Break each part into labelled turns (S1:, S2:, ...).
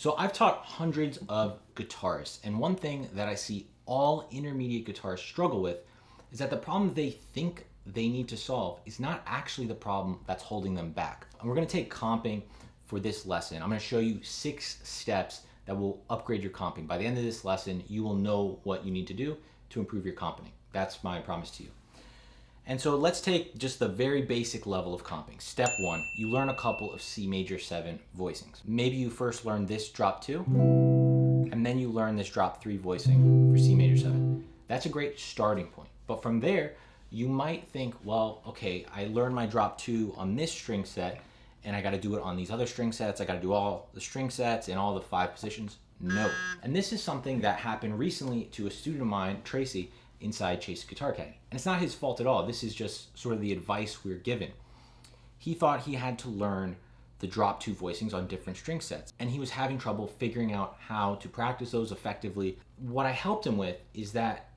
S1: So I've taught hundreds of guitarists, and one thing that I see all intermediate guitarists struggle with is that the problem they think they need to solve is not actually the problem that's holding them back. And we're going to take comping for this lesson. I'm going to show you 6 steps that will upgrade your comping. By the end of this lesson, you will know what you need to do to improve your comping. That's my promise to you. And so let's take just the very basic level of comping. Step 1, you learn a couple of C major 7 voicings. Maybe you first learn this drop 2, and then you learn this drop 3 voicing for C major 7. That's a great starting point. But from there, you might think, well, okay, I learned my drop 2 on this string set, and I got to do it on these other string sets. I got to do all the string sets in all the 5 positions. No. And this is something that happened recently to a student of mine, Tracy, inside Chase Guitar Academy. And it's not his fault at all. This is just sort of the advice we're given. He thought he had to learn the drop 2 voicings on different string sets, and he was having trouble figuring out how to practice those effectively. What I helped him with is that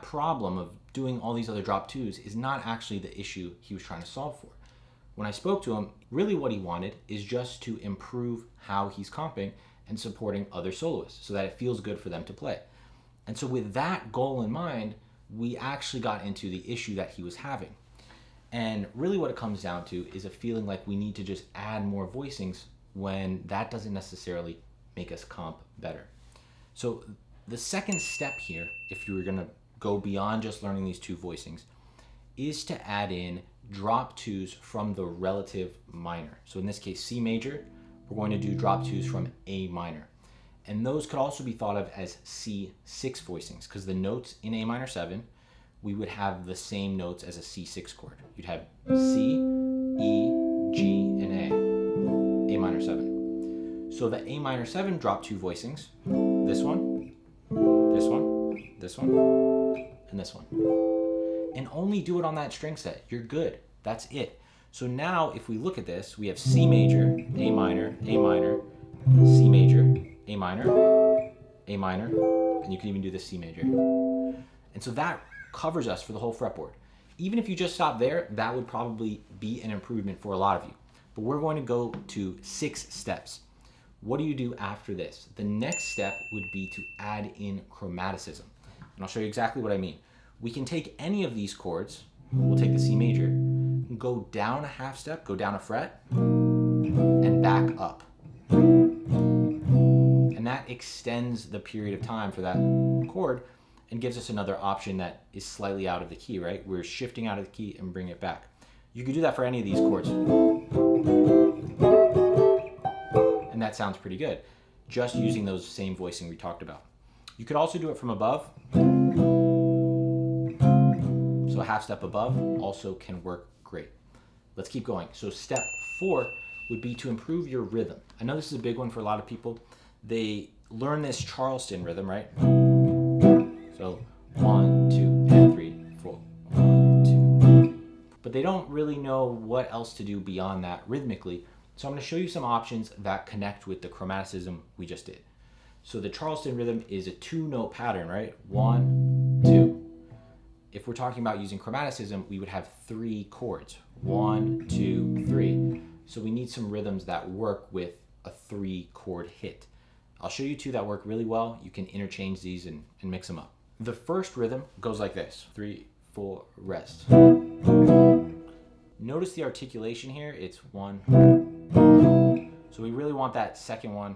S1: problem of doing all these other drop 2s is not actually the issue he was trying to solve for. When I spoke to him, really what he wanted is just to improve how he's comping and supporting other soloists so that it feels good for them to play. And so with that goal in mind, we actually got into the issue that he was having. And really what it comes down to is a feeling like we need to just add more voicings when that doesn't necessarily make us comp better. So the second step here, if you were gonna go beyond just learning these 2 voicings, is to add in drop 2s from the relative minor. So in this case, C major, we're going to do drop 2s from A minor. And those could also be thought of as C6 voicings, because the notes in A minor 7, we would have the same notes as a C6 chord. You'd have C, E, G, and A minor 7. So the A minor 7 drop 2 voicings, this one, this one, this one, and this one. And only do it on that string set. You're good. That's it. So now if we look at this, we have C major, A minor, C major, A minor, and you can even do the C major. And so that covers us for the whole fretboard. Even if you just stop there, that would probably be an improvement for a lot of you. But we're going to go to 6 steps. What do you do after this? The next step would be to add in chromaticism. And I'll show you exactly what I mean. We can take any of these chords, we'll take the C major, go down a half step, go down a fret, and back up. And that extends the period of time for that chord and gives us another option that is slightly out of the key, right? We're shifting out of the key and bring it back. You could do that for any of these chords. And that sounds pretty good, just using those same voicing we talked about. You could also do it from above. So a half step above also can work great. Let's keep going. So step 4 would be to improve your rhythm. I know this is a big one for a lot of people. They learn this Charleston rhythm, right? So 1, 2, and 3, 4, 1, 2. But they don't really know what else to do beyond that rhythmically. So I'm going to show you some options that connect with the chromaticism we just did. So the Charleston rhythm is a 2-note pattern, right? 1, 2. If we're talking about using chromaticism, we would have 3 chords. 1, 2, 3. So we need some rhythms that work with a 3-chord hit. I'll show you 2 that work really well. You can interchange these and mix them up. The first rhythm goes like this. 3, 4, rest. Notice the articulation here. It's 1. So we really want that second one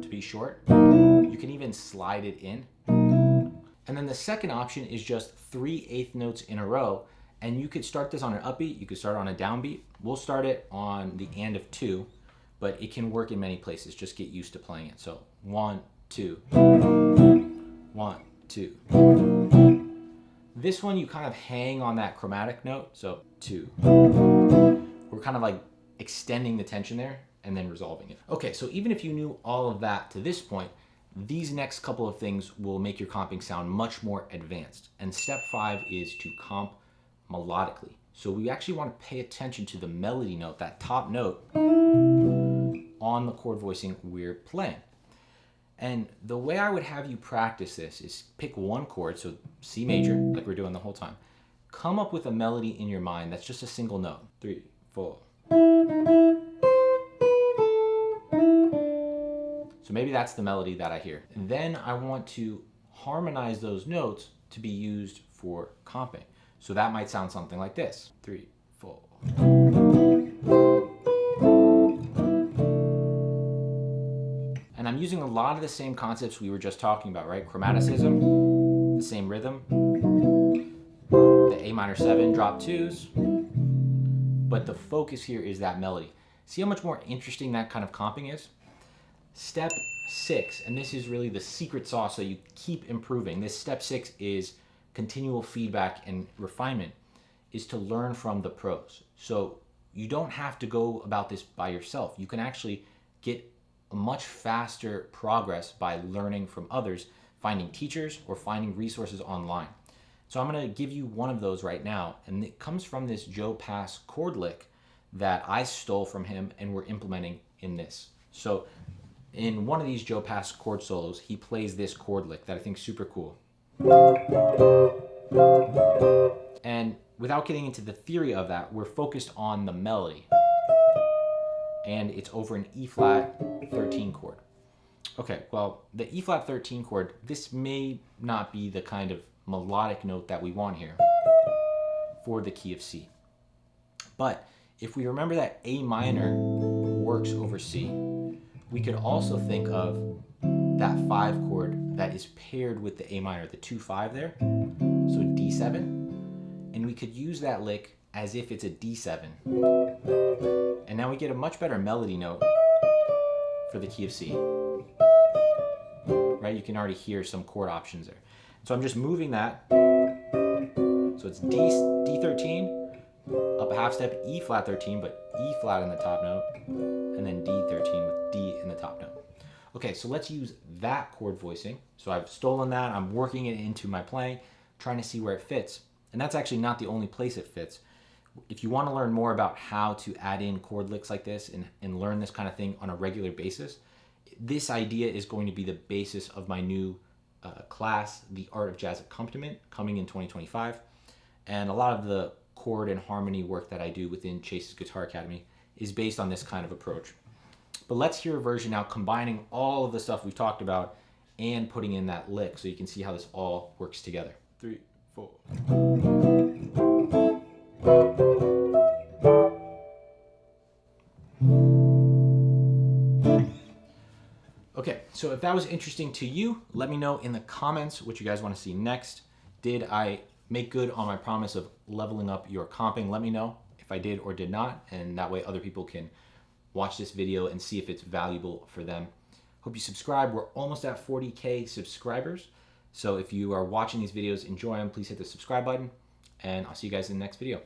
S1: to be short. You can even slide it in. And then the second option is just 3 eighth notes in a row. And you could start this on an upbeat, you could start on a downbeat. We'll start it on the and of 2, but it can work in many places. Just get used to playing it. So 1, 2, 1, 2. This one you kind of hang on that chromatic note, so 2. We're kind of like extending the tension there and then resolving it. Okay, so even if you knew all of that to this point, these next couple of things will make your comping sound much more advanced. And step 5 is to comp melodically. So we actually want to pay attention to the melody note, that top note on the chord voicing we're playing. And the way I would have you practice this is pick one chord, so C major, like we're doing the whole time. Come up with a melody in your mind that's just a single note. 3, 4. So maybe that's the melody that I hear. And then I want to harmonize those notes to be used for comping. So that might sound something like this. 3, 4. And I'm using a lot of the same concepts we were just talking about, right? Chromaticism, the same rhythm, the A minor 7 drop 2s, but the focus here is that melody. See how much more interesting that kind of comping is? Step 6, and this is really the secret sauce so you keep improving. This step 6 is continual feedback and refinement, is to learn from the pros. So you don't have to go about this by yourself. You can actually get a much faster progress by learning from others, finding teachers or finding resources online. So I'm going to give you one of those right now, and it comes from this Joe Pass chord lick that I stole from him and we're implementing in this. So in one of these Joe Pass chord solos, he plays this chord lick that I think is super cool. And without getting into the theory of that, we're focused on the melody. And it's over an E flat 13 chord. Okay, well, the E flat 13 chord, this may not be the kind of melodic note that we want here for the key of C. But if we remember that A minor works over C, we could also think of that 5 chord that is paired with the A minor, the 2-5 there, so D7, and we could use that lick as if it's a D7. And now we get a much better melody note for the key of C. Right? You can already hear some chord options there. So I'm just moving that. So it's D13, up a half step, E flat 13, but E flat in the top note, and then D13 with D in the top note. Okay, so let's use that chord voicing. So I've stolen that, I'm working it into my playing, trying to see where it fits. And that's actually not the only place it fits. If you want to learn more about how to add in chord licks like this and learn this kind of thing on a regular basis, this idea is going to be the basis of my new class, The Art of Jazz Accompaniment, coming in 2025. And a lot of the chord and harmony work that I do within Chase's Guitar Academy is based on this kind of approach. But let's hear a version now combining all of the stuff we've talked about and putting in that lick so you can see how this all works together. 3, 4. Okay, so if that was interesting to you, let me know in the comments what you guys want to see next. Did I make good on my promise of leveling up your comping? Let me know if I did or did not, and that way other people can watch this video and see if it's valuable for them. Hope you subscribe. We're almost at 40K subscribers. So if you are watching these videos, enjoy them, please hit the subscribe button, and I'll see you guys in the next video.